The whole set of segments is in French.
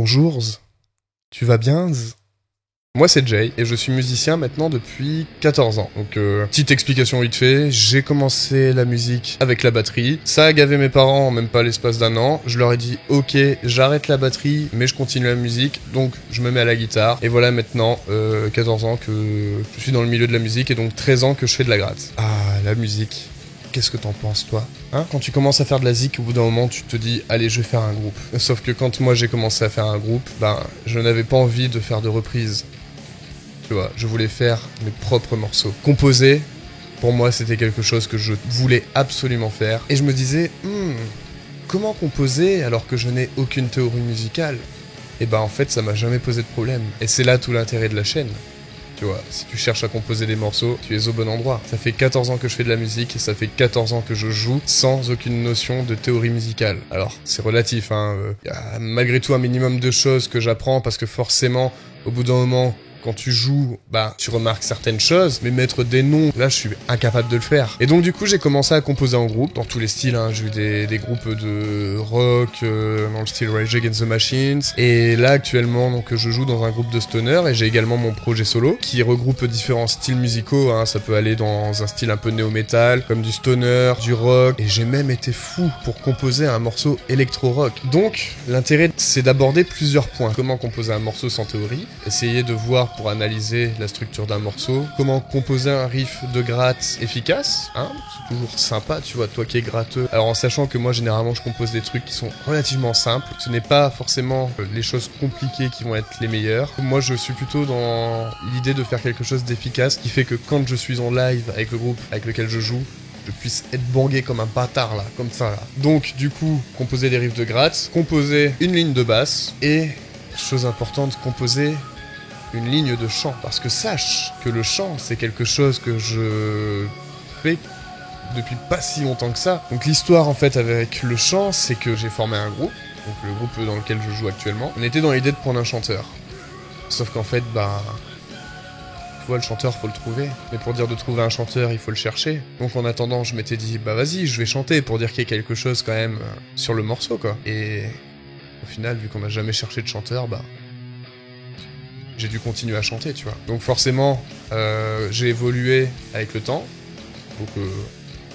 Bonjour, tu vas bien? Moi c'est Jay et je suis musicien maintenant depuis 14 ans. Donc petite explication vite fait, j'ai commencé la musique avec la batterie. Ça a gavé mes parents en même pas l'espace d'un an. Je leur ai dit ok, j'arrête la batterie mais je continue la musique, donc je me mets à la guitare. Et voilà maintenant 14 ans que je suis dans le milieu de la musique et donc 13 ans que je fais de la gratte. Ah, la musique. Qu'est-ce que t'en penses, toi? Hein? Quand tu commences à faire de la zik, au bout d'un moment, tu te dis, allez, je vais faire un groupe. Sauf que quand moi j'ai commencé à faire un groupe, je n'avais pas envie de faire de reprises. Tu vois, je voulais faire mes propres morceaux. Composer, pour moi, c'était quelque chose que je voulais absolument faire. Et je me disais, comment composer alors que je n'ai aucune théorie musicale? Et en fait, ça m'a jamais posé de problème. Et c'est là tout l'intérêt de la chaîne. Tu vois, si tu cherches à composer des morceaux, tu es au bon endroit. Ça fait 14 ans que je fais de la musique et ça fait 14 ans que je joue sans aucune notion de théorie musicale. Alors, c'est relatif, hein. Y a malgré tout un minimum de choses que j'apprends parce que forcément, au bout d'un moment, quand tu joues, tu remarques certaines choses, mais mettre des noms, là, je suis incapable de le faire. Et donc, du coup, j'ai commencé à composer en groupe, dans tous les styles, hein. J'ai eu des groupes de rock, dans le style Rage Against the Machines. Et là, actuellement, donc, je joue dans un groupe de stoner et j'ai également mon projet solo qui regroupe différents styles musicaux, hein. Ça peut aller dans un style un peu néo-metal, comme du stoner, du rock. Et j'ai même été fou pour composer un morceau électro-rock. Donc, l'intérêt, c'est d'aborder plusieurs points. Comment composer un morceau sans théorie, essayer de voir pour analyser la structure d'un morceau, comment composer un riff de gratte efficace, hein, c'est toujours sympa, tu vois, toi qui es gratteux. Alors en sachant que moi généralement je compose des trucs qui sont relativement simples, ce n'est pas forcément les choses compliquées qui vont être les meilleures. Moi je suis plutôt dans l'idée de faire quelque chose d'efficace, qui fait que quand je suis en live avec le groupe avec lequel je joue, je puisse être bangé comme un bâtard là, comme ça là. Donc du coup, composer des riffs de gratte, composer une ligne de basse et, chose importante, composer une ligne de chant, parce que sache que le chant c'est quelque chose que je fais depuis pas si longtemps que ça. Donc l'histoire en fait avec le chant, c'est que j'ai formé un groupe, donc le groupe dans lequel je joue actuellement. On était dans l'idée de prendre un chanteur, sauf qu'en fait tu vois, le chanteur faut le trouver, mais pour dire de trouver un chanteur il faut le chercher. Donc en attendant je m'étais dit vas-y, je vais chanter pour dire qu'il y a quelque chose quand même sur le morceau quoi. Et au final, vu qu'on n'a jamais cherché de chanteur, j'ai dû continuer à chanter, tu vois. Donc forcément, j'ai évolué avec le temps. Donc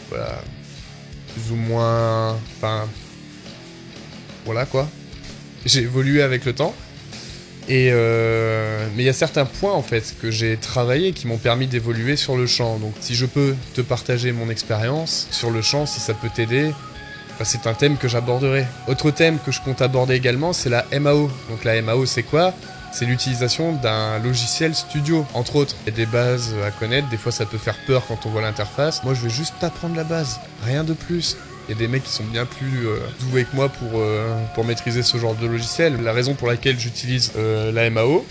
voilà, plus ou moins... Enfin, voilà quoi. J'ai évolué avec le temps. Et mais il y a certains points en fait que j'ai travaillé qui m'ont permis d'évoluer sur le chant. Donc si je peux te partager mon expérience sur le chant, si ça peut t'aider, c'est un thème que j'aborderai. Autre thème que je compte aborder également, c'est la MAO. Donc la MAO c'est quoi ? C'est l'utilisation d'un logiciel studio, entre autres. Il y a des bases à connaître, des fois ça peut faire peur quand on voit l'interface. Moi je vais juste t'apprendre la base, rien de plus. Il y a des mecs qui sont bien plus doués que moi pour maîtriser ce genre de logiciel. La raison pour laquelle j'utilise la MAO,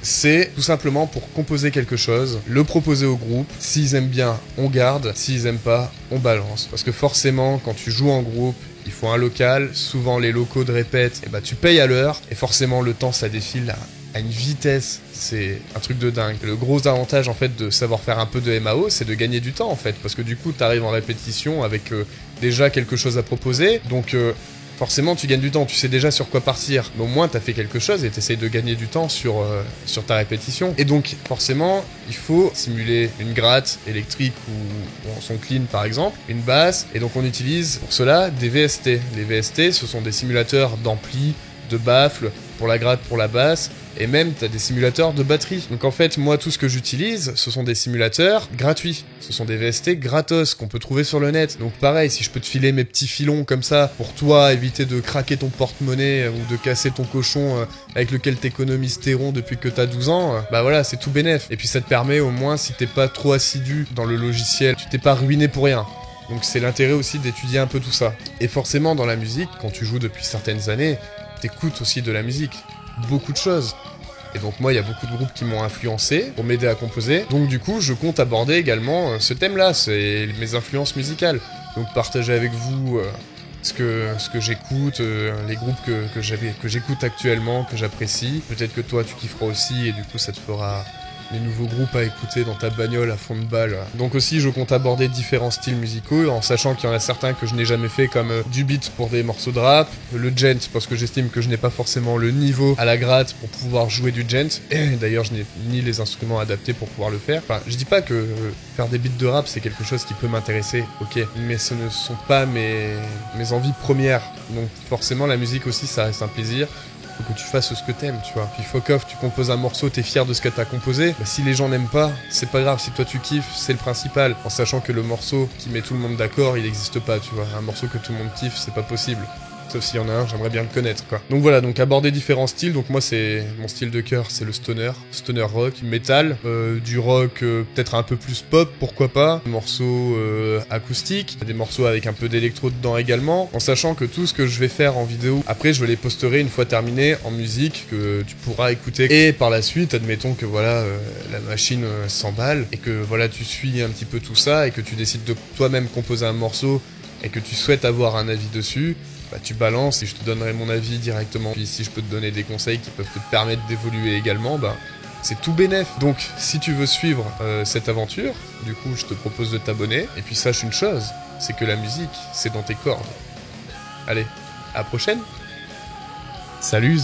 c'est tout simplement pour composer quelque chose, le proposer au groupe. S'ils aiment bien, on garde. S'ils aiment pas, on balance. Parce que forcément, quand tu joues en groupe, il faut un local. Souvent, les locaux de répète, tu payes à l'heure. Et forcément, le temps, ça défile à une vitesse. C'est un truc de dingue. Le gros avantage, en fait, de savoir faire un peu de MAO, c'est de gagner du temps, en fait. Parce que du coup, t'arrives en répétition avec déjà quelque chose à proposer. Donc... forcément, tu gagnes du temps, tu sais déjà sur quoi partir. Mais au moins, t'as fait quelque chose et t'essayes de gagner du temps sur ta répétition. Et donc, forcément, il faut simuler une gratte électrique ou en son clean, par exemple, une basse. Et donc, on utilise pour cela des VST. Les VST, ce sont des simulateurs d'ampli, de baffles, pour la gratte, pour la basse. Et même, t'as des simulateurs de batterie. Donc en fait, moi, tout ce que j'utilise, ce sont des simulateurs gratuits. Ce sont des VST gratos qu'on peut trouver sur le net. Donc pareil, si je peux te filer mes petits filons comme ça, pour toi, éviter de craquer ton porte-monnaie ou de casser ton cochon avec lequel t'économises tes ronds depuis que t'as 12 ans, voilà, c'est tout bénef. Et puis ça te permet au moins, si t'es pas trop assidu dans le logiciel, tu t'es pas ruiné pour rien. Donc c'est l'intérêt aussi d'étudier un peu tout ça. Et forcément, dans la musique, quand tu joues depuis certaines années, t'écoutes aussi de la musique. Beaucoup de choses. Et donc moi, il y a beaucoup de groupes qui m'ont influencé pour m'aider à composer. Donc du coup, je compte aborder également ce thème-là, c'est mes influences musicales. Donc partager avec vous ce que j'écoute, les groupes que j'écoute actuellement, que j'apprécie. Peut-être que toi, tu kifferas aussi et du coup, ça te fera les nouveaux groupes à écouter dans ta bagnole à fond de balle. Donc aussi, je compte aborder différents styles musicaux, en sachant qu'il y en a certains que je n'ai jamais fait, comme du beat pour des morceaux de rap, le gent, parce que j'estime que je n'ai pas forcément le niveau à la gratte pour pouvoir jouer du gent, et d'ailleurs je n'ai ni les instruments adaptés pour pouvoir le faire. Enfin, je dis pas que faire des beats de rap c'est quelque chose qui peut m'intéresser, ok, mais ce ne sont pas mes envies premières, donc forcément la musique aussi ça reste un plaisir. Faut que tu fasses ce que t'aimes, tu vois. Puis fuck off, tu composes un morceau, t'es fier de ce que t'as composé. Bah, si les gens n'aiment pas, c'est pas grave. Si toi tu kiffes, c'est le principal. En sachant que le morceau qui met tout le monde d'accord, il n'existe pas, tu vois. Un morceau que tout le monde kiffe, c'est pas possible. Sauf s'il y en a un, j'aimerais bien le connaître, quoi. Donc voilà, donc aborder différents styles. Donc moi, c'est mon style de cœur, c'est le stoner rock, metal, du rock peut-être un peu plus pop, pourquoi pas, des morceaux acoustiques, des morceaux avec un peu d'électro dedans également, en sachant que tout ce que je vais faire en vidéo, après je les posterai une fois terminé en musique que tu pourras écouter. Et par la suite, admettons que voilà, la machine s'emballe et que voilà, tu suis un petit peu tout ça et que tu décides de toi-même composer un morceau et que tu souhaites avoir un avis dessus. Bah, tu balances et je te donnerai mon avis directement. Puis si je peux te donner des conseils qui peuvent te permettre d'évoluer également, bah c'est tout bénef. Donc si tu veux suivre cette aventure, du coup je te propose de t'abonner. Et puis sache une chose, c'est que la musique, c'est dans tes cordes. Allez, à la prochaine. Salut.